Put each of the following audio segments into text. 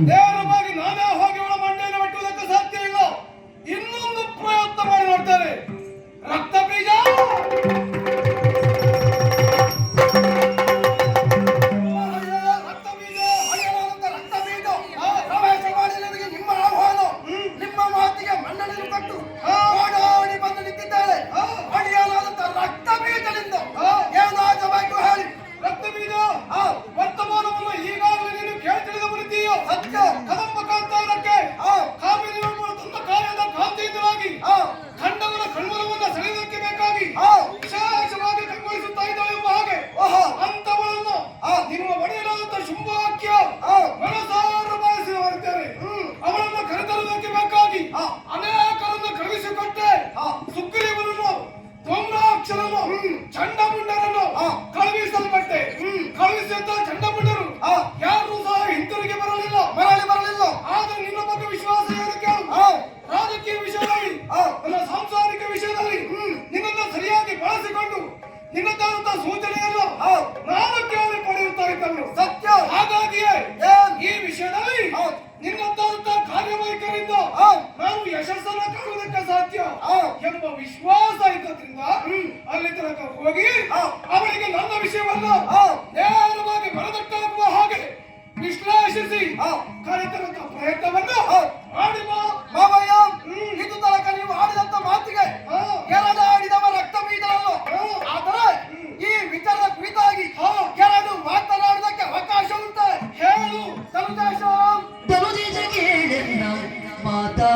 ನೇರವಾಗಿ ನಾನೇ ಹೋಗಿ ಅವಳ ಮಂಡೆಯನ್ನು ಬೆಟ್ಟುವುದಕ್ಕೆ ಸಾಧ್ಯ ಇಲ್ಲ. ಇನ್ನೊಂದು ಪ್ರಯತ್ನ ಮಾಡಿ ನೋಡ್ತಾರೆ. ರಕ್ತ ಬೀಜ ಚಂಡಮುಂಡರನ್ನು ಕಳುಹಿಸಲ್ಪಟ್ಟೆ. ಕಳುಹಿಸಿದ ಚಂಡಮುಂಡರು ಯಾರು ಸಹ ಹಿಂತಿರುಗಿ ಬರಲಿಲ್ಲ. ಆದ್ರೆ ನಿನ್ನ ಬಗ್ಗೆ ವಿಶ್ವಾಸ ಏನಕ್ಕೆ? ರಾಜಕೀಯ ವಿಷಯದಲ್ಲಿ, ನನ್ನ ಸಾಂಸಾರಿಕ ವಿಷಯದಲ್ಲಿ ನಿನ್ನನ್ನು ಸರಿಯಾಗಿ ಬಳಸಿಕೊಂಡು ನಿನ್ನದಾದಂತಹ ಸೂಚನೆಯನ್ನು ನಾನು ಕೇಳಿ ಪಡೆಯುತ್ತಾ ಇದ್ದನು. ಸತ್ಯ. ಹಾಗಾಗಿಯೇ ಈ ವಿಷಯದಲ್ಲಿ ನಿನ್ನದಾದಂತಹ ಕಾರ್ಯವೈಖರಿಂದ ನಾವು ಯಶಸ್ಸನ್ನು ಕಾಣುವುದಕ್ಕೆ ಸಾಧ್ಯ ಎಂಬ ವಿಶ್ವಾಸ ಇದ್ದರಿಂದ ಅಲ್ಲಿ ತನಕ ಹೋಗಿ ಅವರಿಗೆ ನನ್ನ ವಿಷಯವನ್ನು ನೇರವಾಗಿ ಬರದಟ್ಟಾಗುವ ಹಾಗೆ ವಿಶ್ಲೇಷಿಸಿ ಕರೆತರಂತ ಪ್ರಯತ್ನವನ್ನು ಮಾಡಿ ಮಾವಯ್ಯ. ಇದು ತನಕ ನೀವು ಆಡಿದಂತ ಮಾತಿಗೆ ಎರಡು ಆಡಿದವ ರಕ್ತ ಬೀಜರಲ್ಲ. ಆದರೆ ಈ ವಿಚಾರದ ಕುರಿತಾಗಿ ಎರಡು ಮಾತನಾಡುವುದಕ್ಕೆ ಅವಕಾಶ ಉಂಟು. ಹೇಳು ಸಂದೇಶ. ಮಾತಾ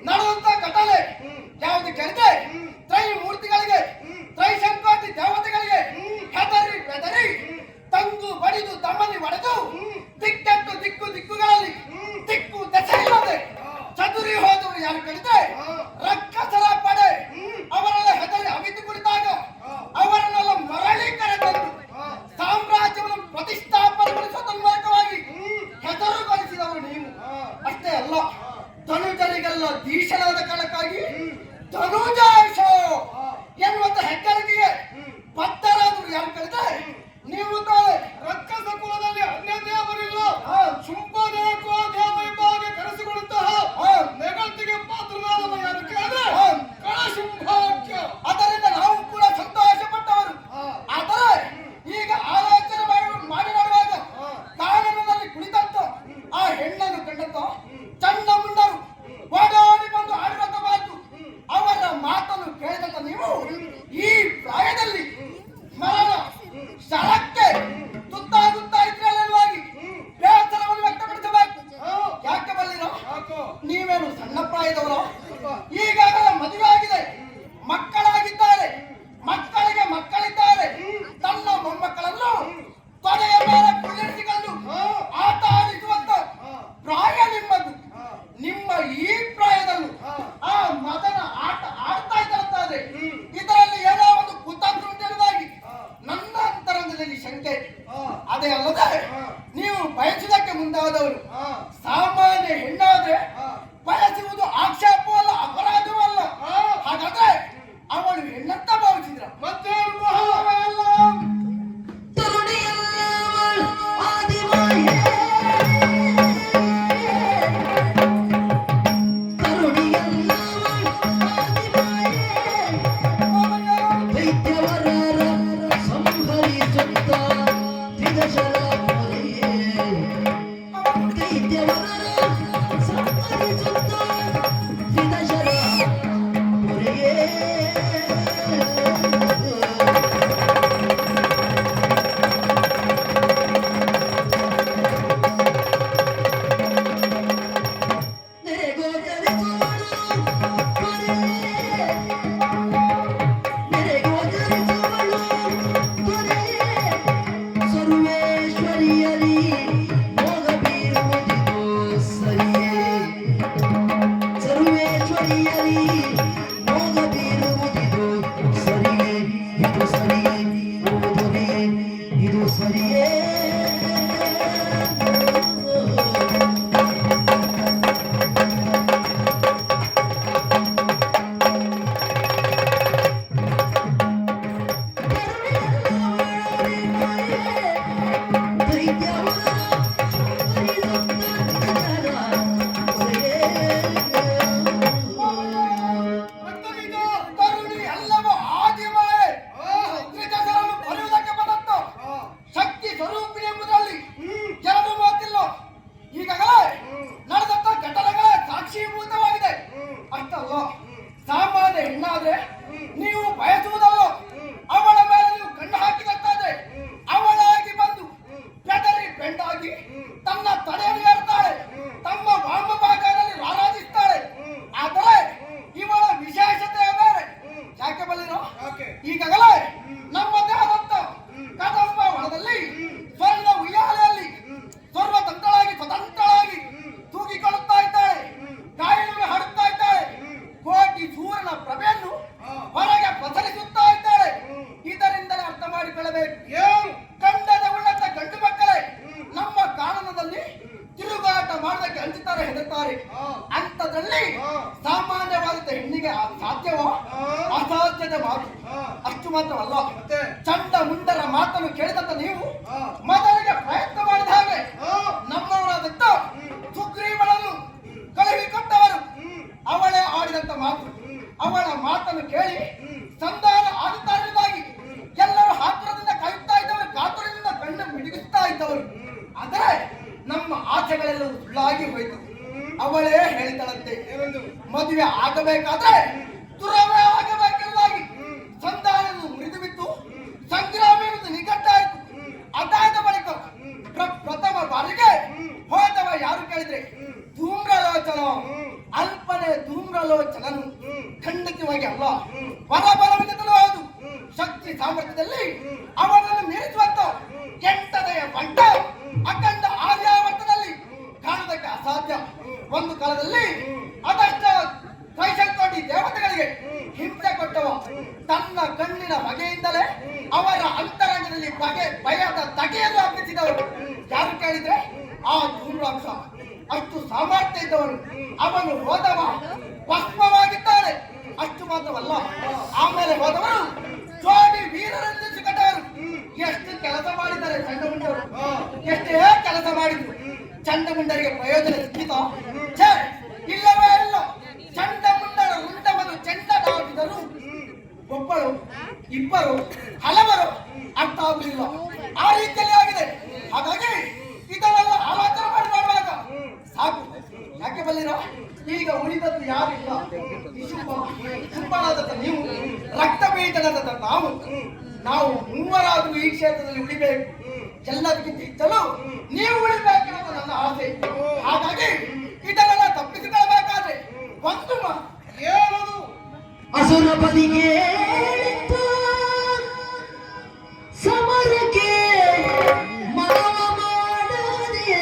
ನಡೆದಂತ ಘಟನೆ ಯಾವುದು ಕೇಳಿದೆ? ತ್ರೈಮೂರ್ತಿಗಳಿಗೆ, ತ್ರೈಸಂಪಾತಿ ದೇವತೆಗಳಿಗೆ ಹೆದರಿ ತಂಗು ಬಡಿದು ಮಾತ್ರವಲ್ಲ, ಮತ್ತೆ ಚಂಡ ಮುಂಡರ ಮಾತನ್ನು ಕೇಳಿದಂತ ನೀವು ಹಾ. ಮೊದಲಿಗೆ ಪ್ರಯತ್ನ ಮಾಡಿದ ಹಾಗೆ ಹಾ. ನಮ್ಮವರಾದಂತ ಸುಗ್ರೀವನನ್ನು ಕಳುಹಿಕೊಟ್ಟವರು ಅವಳೇ ಆಡಿದಂತ ಮಾತು. ಅವಳ ಮಾತನ್ನು ಕೇಳಿ ಸಂಧಾನ ಆಗುತ್ತಾ ಇರುವುದಾಗಿ ಎಲ್ಲರೂ ಹಾತುರದಿಂದ ಕಾಯುತ್ತಾ ಇದ್ದವರು, ಕಾತುರದಿಂದ ಕಣ್ಣು ಮಿಡಿಗುತ್ತಾ ಇದ್ದವರು. ಆದರೆ ನಮ್ಮ ಆಸೆಗಳೆಲ್ಲವೂ ಸುಳ್ಳಾಗಿ ಹೋಯಿತು. ಅವಳೇ ಹೇಳಿದಳಂತೆ, ಮದುವೆ ಆಗಬೇಕಾದ್ರೆ ದುರವೇ ಆಗಬೇಕೆಂಬುದಾಗಿ. ಸಂಧಾನವು ಮುರಿದು ಬಿತ್ತು, ಸಂಗ್ರಾಮ ಎನ್ನುವುದು ನಿಕಟ್ಟಾಯಿತು. ಅದಾದ ಬಳಿಕ ಪ್ರಥಮ ಬಾರಿಗೆ ಹೋದವ ಯಾರು ಕೇಳಿದ್ರೆ ಧೂಮ್ರಲೋಚನ. ಅಲ್ಪನೆ ಧೂಮ್ರಲೋಚನನು ಖಂಡಿತವಾಗಿ ಅಲ್ಲ, ಬಲಬಲವಿದ್ದಲು ಹೌದು. ಶಕ್ತಿ ಸಾಮರ್ಥ್ಯದಲ್ಲಿ ಅವನನ್ನು ಮೀರಿಸುವಂತ ಕೆಟ್ಟದೆಯ ಬಂಟ ಅಖಂಡ ಆರ್ಯಾವರ್ತದಲ್ಲಿ ಕಾಣುವುದಕ್ಕೆ ಅಸಾಧ್ಯ. ಒಂದು ಕಾಲದಲ್ಲಿ ಅದಷ್ಟ ಕೈಸಂಕೋಟಿ ದೇವತೆಗಳಿಗೆ ಹಿಂಸೆ ಕೊಟ್ಟವ ತನ್ನ ಕಣ್ಣಿನ ಬಗೆಯಿಂದಲೇ ಅವರ ಅಂತರಂಗದಲ್ಲಿ ಭಯದ ತಗೆಯನ್ನು ಹಬ್ಬಿಸಿದವರು ಯಾರು ಕೇಳಿದ್ರೆ ಆ ಧೂಮ್ರಾಂಶ. ಅಷ್ಟು ಸಾಮರ್ಥ್ಯ ಇದ್ದವನು. ಅವನು ಹೋದವ ಭಸ್ಮವಾಗಿದ್ದಾನೆ. ಅಷ್ಟು ಮಾತ್ರವಲ್ಲ, ಆಮೇಲೆ ಹೋದವರು ಜೋಡಿ ವೀರರೆಂದು ಸಿಕ್ಕಟ್ಟವರು. ಎಷ್ಟು ಕೆಲಸ ಮಾಡಿದ್ದಾರೆ ಚಂಡಮುಂಡರು, ಎಷ್ಟೇ ಕೆಲಸ ಮಾಡಿದ್ರು ಚಂಡಮುಂಡರಿಗೆ ಪ್ರಯೋಜನ ಸಿಕ್ಕಿತ? ಇಲ್ಲವೇ ಇಲ್ಲ. ಚಂಡಮುಂಡರ ಉಂಡವನ್ನು ಚೆಂಡದಾಡಿದರು. ಒಬ್ಬರು, ಇಬ್ಬರು, ಹಲವರು ಅರ್ಥ ಆಗುವುದಿಲ್ಲ. ಆ ರೀತಿಯಲ್ಲಿ ಆಗಿದೆ. ಹಾಗಾಗಿ ಇದನ್ನೆಲ್ಲ ಆಲೋಚನೆ ಮಾಡುವಾಗ ಸಾಕು. ಯಾಕೆ ಬಲ್ಲಿರೋ? ಈಗ ಉಳಿದದ್ದು ಯಾರಿಲ್ಲ. ಶುಂಭನಾದಂತ ನೀವು, ರಕ್ತ ಬೀಜನಾದಂತ ನಾವು ಮೂವರಾದರೂ ಈ ಕ್ಷೇತ್ರದಲ್ಲಿ ಉಳಿಬೇಕು. ಎಲ್ಲದಕ್ಕಿಂತ ಹೆಚ್ಚಲು ನೀವು ಉಳಿಬೇಕೆಂಬುದು ನನ್ನ ಆಸೆ. ಹಾಗಾಗಿ ಇದನ್ನೆಲ್ಲ ತಪ್ಪಿಸಿಕೊಳ್ಳಬೇಕಾದ್ರೆ ಒಂದು ಏನದು? ಅಸುರ ಬದಿಗೆ ಸಮರಕ್ಕೆ ಮನವ ಮಾಡದೆ,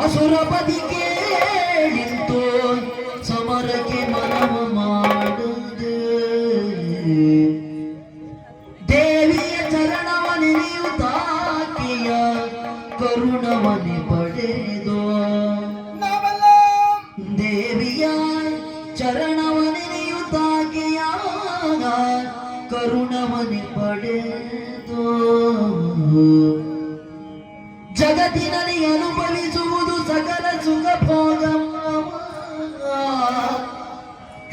ಅಸುರ ಬದಿಗೆ ನಿಂತು ಸಮರಕ್ಕೆ ಮನವ ಮಾಡದೆ, ದೇವಿಯ ಚರಣವ ನೆನೆಯುತ್ತಾಕೆಯ ಕರುಣವನೆ ಪಡೆದೋ, ದೇವಿಯ ಚರಣವ ನೆನೆಯುತ್ತಾಕೆಯ ಕರುಣವನೆ ಪಡೆದೋ, ಜಗತ್ತಿನಲ್ಲಿ ಅನುಭವಿಸುವುದು ಸಕಲ ಸುಖ ಭೋಗ,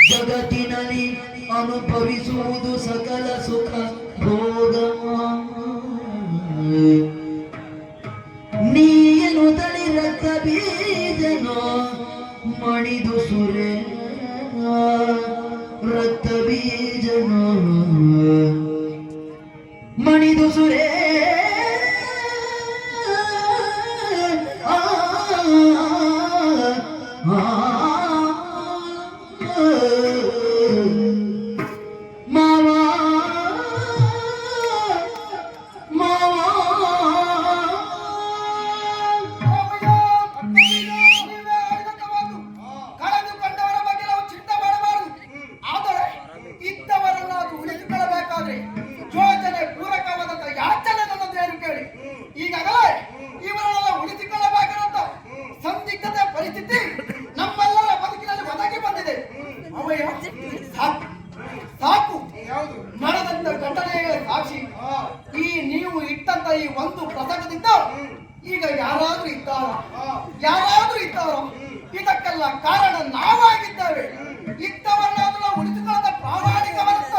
ಜಗತ್ತಿನಲ್ಲಿ ಅನುಭವಿಸುವುದು ಸಕಲ ಸುಖ ಭೋಗ. ನೀನು ತಳಿ ರಕ್ತ ಬೀಜನೋ ಮಣಿದು ಸುರೆ, ರಕ್ತ ಬೀಜನೋ ಮಣಿದು ಸುರೆ, ಸಾಕು. ನಡೆದಂತ ಘಟನೆಗಳ ಸಾಕ್ಷಿ ಈ ನೀವು ಇಟ್ಟಂತ ಈ ಒಂದು ಪ್ರಸಂಗದಿಂದ ಈಗ ಯಾರಾದ್ರೂ ಇದ್ದಾರ? ಇದಕ್ಕೆಲ್ಲ ಕಾರಣ ನಾವಾಗಿದ್ದೇವೆ. ಇದ್ದವನ್ನಾದ್ರೂ ಉಳಿಸಿಕೊಳ್ಳದ ಪ್ರಾಮಾಣಿಕವನ್ನಂತ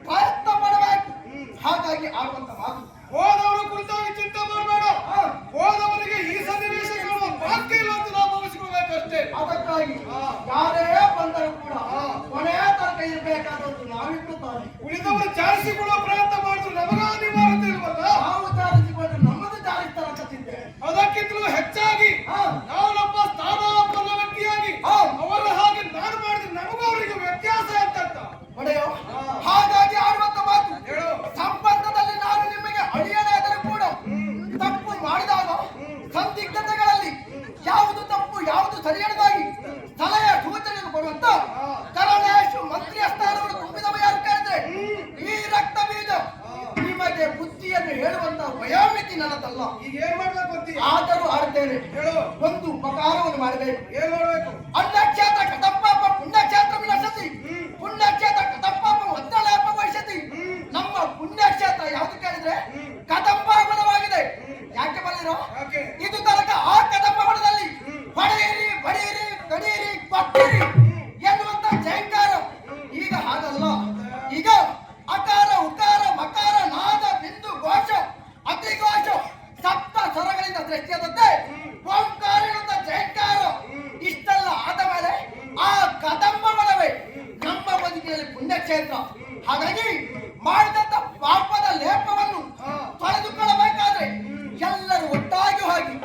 ಪ್ರಯತ್ನ ಮಾಡಬೇಕು. ಹಾಗಾಗಿ ಆಗುವಂತ ಮಾತು. ಹೋದವರ ಕುರಿತಾಗಿ ಚಿಂತೆ ಮಾಡಬೇಡ. ಹೋದವರಿಗೆ ಈ ಸನ್ನಿವೇಶಗಳು ಬಾಕಿ ಇಲ್ಲ ಅಂತ ನಾವು ಭಾವಿಸಿಕೊಳ್ಳಬೇಕಷ್ಟೇ. ಅದಕ್ಕಾಗಿ ಯಾರೇ ಬಂದರೂ ಕೂಡ ಕೊನೆಯ ತನಕ ಇರಬೇಕಾದದ್ದು ನಾವಿಟ್ಟು ತಾನೆ. ಉಳಿದವರು ಜಾರಿಸಿಕೊಳ್ಳುವ ಪ್ರಯತ್ನ ಮಾಡಿದ್ರು ನಮಗ ಅನಿವಾರ್ಯತೆ ಇಲ್ವಲ್ಲ. ನಾವು ಜಾರಿಸಿಕೊಂಡ್ರೆ ನಮ್ಮದು ಜಾರಿಸ್ತಾರಂತಿದ್ದೆ. ಅದಕ್ಕಿಂತಲೂ ಹೆಚ್ಚಾಗಿ ನಾವು ನಮ್ಮ ಸ್ಥಾನ ಬಲ್ಲ ವ್ಯಕ್ತಿಯಾಗಿ ಅವರ ಹಾಗೆ ನಾನು ಮಾಡಿದ್ರೆ ನಮಗೂ ಅವರಿಗೆ ವ್ಯತ್ಯಾಸ ಅಂತ ಒಡೆಯೋ. ಹಾಗಾಗಿ ಆಡುವಂತ ಮಾತು ಹೇಳು. ಸಂಬಂಧದಲ್ಲಿ ನಾನು ನಿಮಗೆ ಅಳಿಯನಾದರೂ ಕೂಡ ತಪ್ಪು ಮಾಡಿದಾಗ ಸಂದಿಗ್ಧತೆಗಳಲ್ಲಿ ಯಾವುದು ತಪ್ಪು ಯಾವುದು ಸರಿಯಾಗಿ ಸಲಹೆ ಸೂಚನೆಯನ್ನು ಕೊಡುವಂತ ಕರಣೇಶು ಮಂತ್ರಿಯ ಸ್ಥಾನವನ್ನು ತುಂಬಿದವ ಯಾರು ಕೇಳಿದ್ರೆ ಈ ರಕ್ತ ಬೀಜ ನಿಮಗೆ ಬುದ್ಧಿಯನ್ನು ಹೇಳುವಂತ ವಯೋಮಿತಿ ನನ್ನದಲ್ಲ. ಈಗ ಏನ್ ಮಾಡ್ಬೇಕು ಅಂತೀಯ? ಆದರೂ ಆಡ್ತೇನೆ. ಹೇಳು. ಒಂದು ಉಪಕಾರವನ್ನು ಮಾಡಬೇಕು. ಏನ್ ಮಾಡ್ಬೇಕು? ಅನ್ನ ಕ್ಷೇತ್ರ ಕಟಪ್ಪ ಪುಣ್ಯಕ್ಷೇತ್ರ ವಿನಶತಿ, ಪುಣ್ಯಕ್ಷೇತ್ರ ಕ್ಷೇತ್ರ. ಹಾಗಾಗಿ ಮಾಡಿದಂತ ಪಾಪದ ಲೇಪವನ್ನು ತೊಳೆದುಕೊಳ್ಳಬೇಕಾದ್ರೆ ಎಲ್ಲರೂ ಒಟ್ಟಾಗಿ ಹೋಗಿ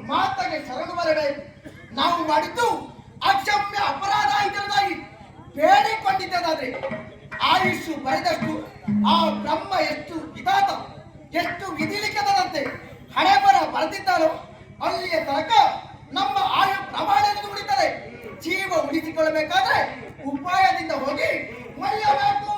ಮಾತೆಗೆ ಶರಣು ಬರಬೇಕು. ನಾವು ಮಾಡಿದ್ದು ಅಕ್ಷಮ್ಯ ಅಪರಾಧ ಇದರದಾಗಿ ಬೇಡಿಕೊಂಡಿದ್ದೇದಾದ್ರೆ ಆಯುಷು ಬರೆದಷ್ಟು ಆ ಬ್ರಹ್ಮ ಎಷ್ಟು ವಿಧಾತ ಎಷ್ಟು ವಿಧಿಲಿಖಿತದಂತೆ ಹಣೆ ಬರ ಬರೆದಿದ್ದಾರೋ ಅಲ್ಲಿಯ ತನಕ ನಮ್ಮ ಆಯು ಪ್ರಮಾಣ ಉಳಿತಾರೆ. ಜೀವ ಉಳಿಸಿಕೊಳ್ಳಬೇಕಾದ್ರೆ ಉಪಾಯದಿಂದ ಹೋಗಿ ಮರೆಯಬೇಕು.